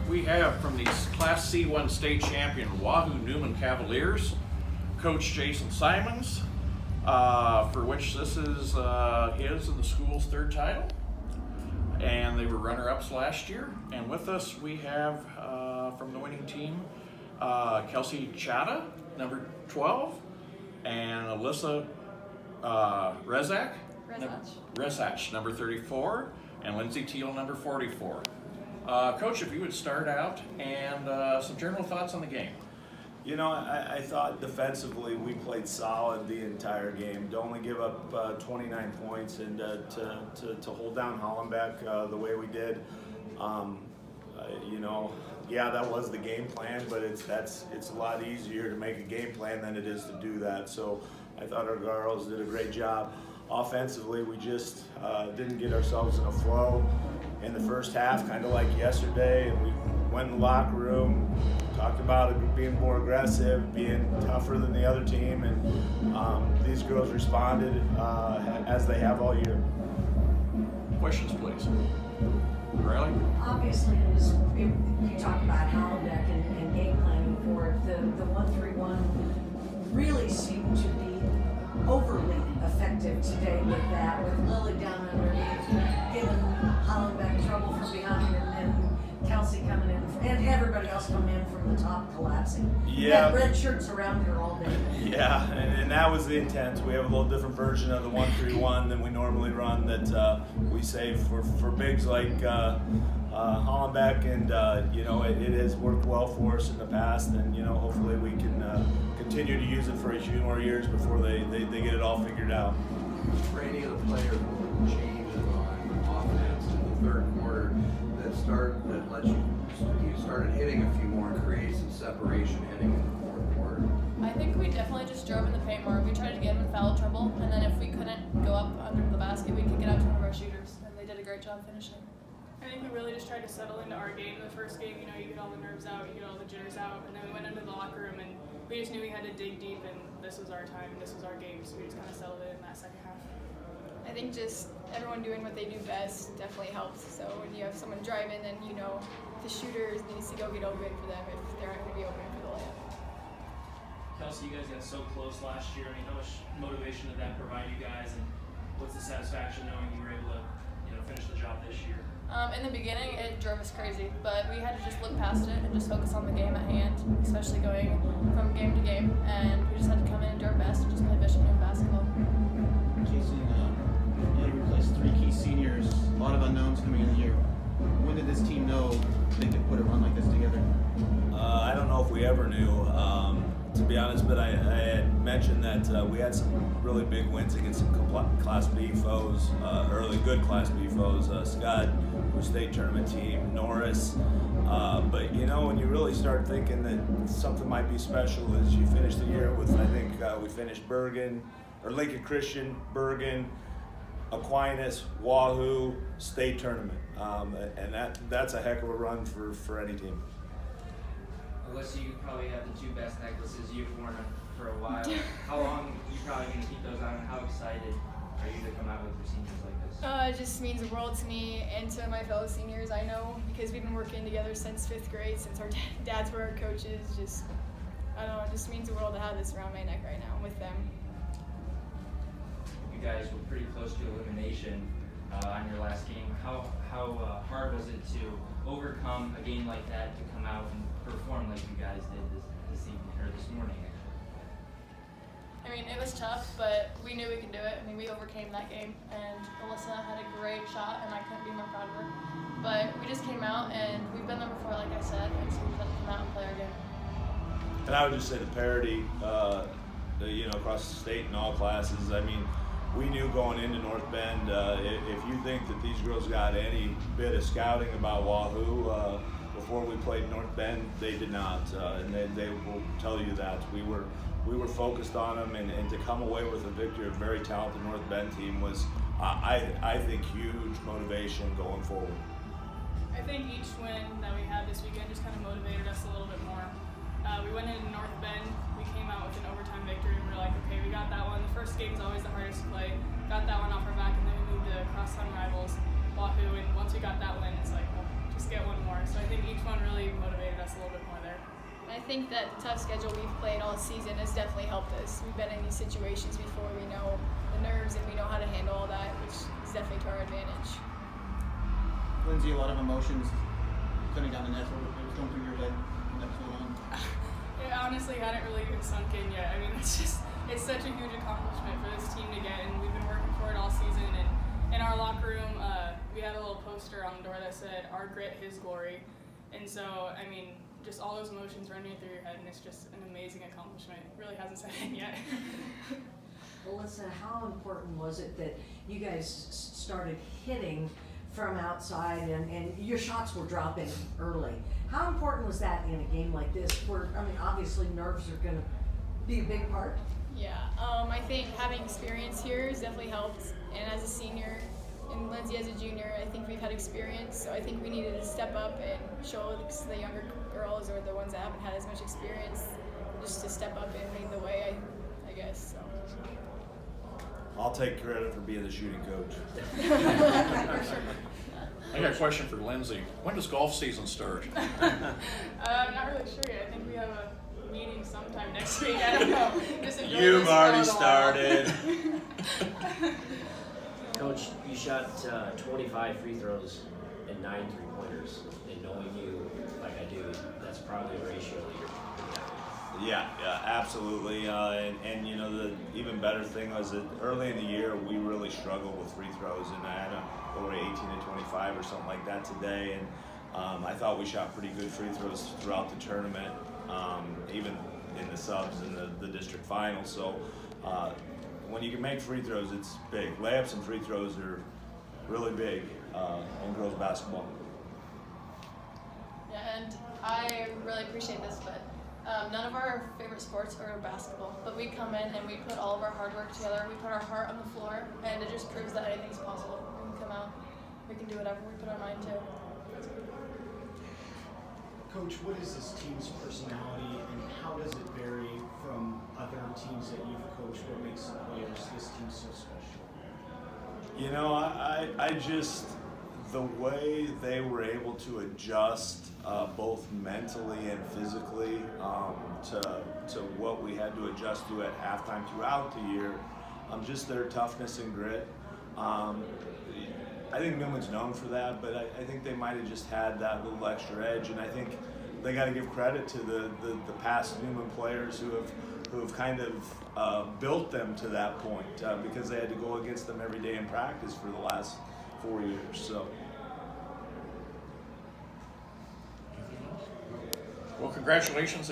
We have from the Class C1 state champion Wahoo Neumann Cavaliers, Coach Jason Simons, for which this is his and the school's third title. And they were runner-ups last year. And with us we have from the winning team, Kelsey Chata, number 12, and Alyssa Rezach, number 34, and Lindsay Teal, number 44. Coach, if you would start out and some general thoughts on the game. You know, I thought defensively we played solid the entire game. To only give up 29 points and to hold down Hollenbeck the way we did. You know, yeah, that was the game plan, but it's a lot easier to make a game plan than it is to do that. So I thought our girls did a great job. Offensively, we just didn't get ourselves in a flow in the first half, kind of like yesterday, and we went in the locker room, talked about it being more aggressive, being tougher than the other team, and these girls responded as they have all year. Questions, please. Riley? Obviously, you talk about Hollenbeck and game planning for it. The 1-3-1 really seemed to be overly effective today with that, with Lily down underneath, giving Hollenbeck trouble from behind, and Kelsey coming in, and everybody else coming in from the top, collapsing. Yeah. Red shirts around here all day. Yeah, and that was the intent. We have a little different version of the 1-3-1 than we normally run that we save for bigs like Hollenbeck, and you know, it has worked well for us in the past, and you know, hopefully we can continue to use it for a few more years before they get it all figured out. For any of the players changes on offense in the third quarter that lets you started hitting a few more and create some separation heading in the fourth quarter? I think we definitely just drove in the paint more. We tried to get them in foul trouble, and then if we couldn't go up under the basket, we'd kick it out to one of our shooters, and they did a great job finishing. I think we really just tried to settle into our game. In the first game, you know, you get all the nerves out, you get all the jitters out, and then we went into the locker room and we just knew we had to dig deep, and this was our time and this was our game, so we just kind of settled it in that second half. I think just everyone doing what they do best definitely helps. So when you have someone driving, then you know the shooters needs to go get open for them if they're not going to be open for the layup. Kelsey, you guys got so close last year. I mean, how much motivation did that provide you guys, and what's the satisfaction knowing you were able to, finish the job this year? In the beginning, it drove us crazy, but we had to just look past it and just focus on the game at hand, especially going from game to game. And we just had to come in and do our best and just play Bishop Neumann basketball. Jason, you replaced 3 key seniors, a lot of unknowns coming in here. When did this team know they could put a run like this together? I don't know if we ever knew, to be honest, but I had mentioned that we had some really big wins against some Class B foes, early good Class B foes, Scott, who's state tournament team, Norris. But you know, when you really start thinking that something might be special is you finish the year with, I think we finished Bergen, or Lincoln Christian, Bergen, Aquinas, Wahoo, state tournament. And that's a heck of a run for any team. Alyssa, you probably have the 2 best necklaces you've worn for a while. How long are you probably going to keep those on, and how excited are you to come out with your seniors like this? It just means the world to me and to my fellow seniors, I know, because we've been working together since 5th grade, since our dads were our coaches. I don't know, it just means the world to have this around my neck right now with them. You guys were pretty close to elimination on your last game. How hard was it to overcome a game like that, to come out and perform like you guys did this evening, or this morning? I mean, it was tough, but we knew we could do it. I mean, we overcame that game, and Alyssa had a great shot, and I couldn't be more proud of her. But we just came out, and we've been there before, like I said, and so we just had to come out and play our game. And I would just say the parity, across the state in all classes. I mean, we knew going into North Bend, if you think that these girls got any bit of scouting about Wahoo before we played North Bend, they did not, and they will tell you that. We were focused on them, and to come away with a victory, a very talented North Bend team was, I think, huge motivation going forward. I think each win that we had this weekend just kind of motivated us a little bit more. We went into North Bend, we came out with an overtime victory, and we were like, okay, we got that one. The first game is always the hardest to play. Got that one off our back, and then we moved to cross-town rivals, Wahoo, and once we got that win, it's like, well, just get one more. So I think each one really I think that the tough schedule we've played all season has definitely helped us. We've been in these situations before. We know the nerves and we know how to handle all that, which is definitely to our advantage. Lindsay, a lot of emotions coming down the net. What was going through your head when that was going on? It honestly hadn't really even sunk in yet. I mean, it's such a huge accomplishment for this team to get, and we've been working for it all season. And in our locker room, we had a little poster on the door that said, "Our grit, His glory." And so, I mean, just all those emotions running through your head, and it's just an amazing accomplishment. It really hasn't set in yet. Alyssa, how important was it that you guys started hitting from outside and your shots were dropping early? How important was that in a game like this where, I mean, obviously nerves are going to be a big part? Yeah, I think having experience here has definitely helped. And as a senior and Lindsay as a junior, I think we've had experience. So I think we needed to step up and show the younger girls or the ones that haven't had as much experience just to step up and lead the way, I guess. So. I'll take credit for being the shooting coach. I got a question for Lindsay. When does golf season start? Not really sure yet. I think we have a meeting sometime next week. I don't know. Just enjoy You've this for a already little while. started. Coach, you shot 25 free throws and 9 3-pointers. And knowing you like I do, that's probably a ratio that you're pretty happy with. Yeah, absolutely. And you know, the even better thing was that early in the year we really struggled with free throws, and I had over 18 to 25 or something like that today. And I thought we shot pretty good free throws throughout the tournament, even in the subs and the district finals. So when you can make free throws, it's big. Layups and free throws are really big in girls basketball. Yeah, and I really appreciate this, but none of our favorite sports are basketball. But we come in and we put all of our hard work together. We put our heart on the floor, and it just proves that anything's possible. We can come out, we can do whatever we put our mind to. Coach, what is this team's personality, and how does it vary from other teams that you've coached? What makes the players this team so special? You know, I just, the way they were able to adjust both mentally and physically to what we had to adjust to at halftime throughout the year, just their toughness and grit. I think Newman's known for that, but I think they might have just had that little extra edge, and I think they got to give credit to the past Newman players who have kind of built them to that point because they had to go against them every day in practice for the last 4 years. So. Well, congratulations